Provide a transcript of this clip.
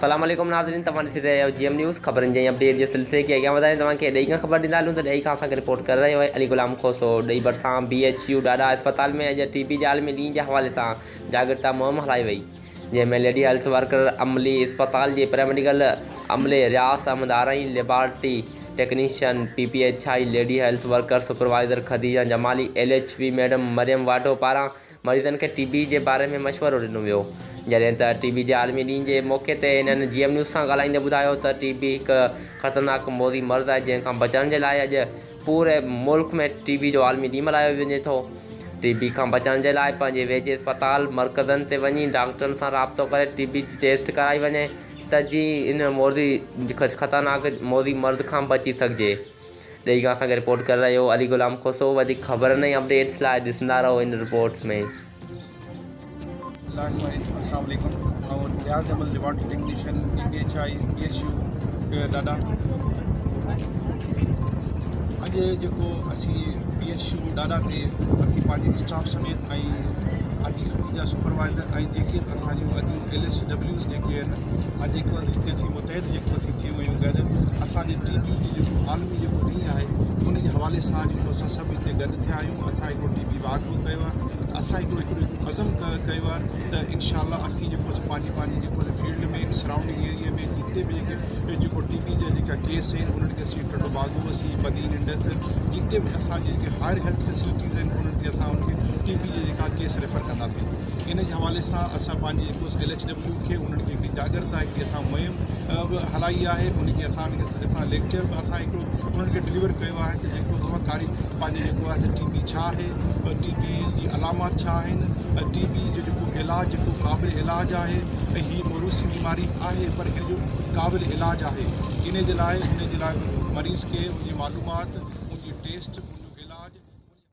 अस्सलाम वालेकुम नाज़रीन, तव्हां ॾिसी रहिया आहियो GM न्यूज़ ख़बरनि जे अपडेट जे सिलसिले खे अॻियां वधाइण तव्हांखे ॾेई खां ख़बर ॾींदा हलूं त ॾेई खां असांखे रिपोर्ट करे रहियो आहे अली गुलाम खोसो। ॾेई भरिसां BHU डाढा अस्पताल में अॼु TB जे आलमी ॾींहं जे हवाले सां जागरूकता मुहिम हलाई वई, जंहिंमें लेडी हेल्थ वर्कर अमली अस्पताल जे पैरामेडिकल अमले रियास अहमद आरई laboratory technician PPHI lady health worker supervisor Khadija Jamali LHV madam Maryam वाढो पारां मरीज़नि खे TB जे बारे में मशवरो ॾिनो वियो। जॾहिं त TB जे आलमी ॾींहं जे मौक़े ते इन्हनि GM न्यूज़ सां ॻाल्हाईंदे ॿुधायो त TB हिकु ख़तरनाक मौज़ी मर्ज़ आहे जंहिंखां बचण जे लाइ अॼु पूरे मुल्क में TB जो आलमी ॾींहुं मल्हायो वञे थो। TB खां बचण जे लाइ पंहिंजे वेझे अस्पताल मर्कज़नि ते वञी डॉक्टरनि सां राब्तो करे TB टेस्ट कराई वञे त जी इन मौज़ी ख़तरनाक मौज़ी मर्ज़ खां बची सघिजे। ॾेई खां असांखे रिपोर्ट करे रहियो अली गुलाम खोसो। वधीक ख़बरनि ऐं अपडेट्स लाइ ॾिसंदा रहो इन रिपोर्ट्स में। अस्सलाम वालेकुम। Riaz Ahmed laboratory technician PPHI BHU डाढा अॼु जेको असीं BHU डाढा ते असीं पंहिंजे स्टाफ समेत ऐं आदि खदीजा सुपरवाइज़र ऐं जेके असांजूं अॼु LHWs जेके आहिनि अॼु जेको हिते असीं मुतहद जेको असीं थी वियूं गॾु असांजे TB जो जेको आलमी जेको ॾींहुं आहे उन जे हवाले सां जेको असां सभु हिते गॾु थिया आहियूं। असां हिकिड़ो TB वाक़ो कयो आहे त असां हिकिड़ो अज़म कयो आहे त इनशाअल्लाह असीं जेको पंहिंजी जेको फील्ड में सराउंडिंग एरिया में जिते बि जेको TB जा जेका केस आहिनि उन्हनि खे असीं टोटोबागो असीं बदीन इंडस जिते बि असांजी जेके हायर हेल्थ फैसिलिटीज़ आहिनि उन्हनि खे असां उनखे TB जा जेका केस रेफर कंदासीं। इन जे हवाले सां असां पंहिंजे जेको LHW खे उन्हनि खे हिकिड़ी जागरूकता हिकिड़ी असां मुहिम बि हलाई आहे। उनखे असां लेक्चर बि असां हिकिड़ो उन्हनि खे डिलीवर कयो आहे त जेको वफ़ाकारी पंहिंजे जेको आहे TB छा आहे, TB जी अलामात छा आहिनि, TB जो जेको इलाजु जेको क़ाबिल इलाजु आहे ऐं हीअ मौरूसी बीमारी आहे पर हिन जो क़ाबिल इलाजु आहे। इन जे लाइ मरीज़ खे उनजी मालूमात उनजी टेस्ट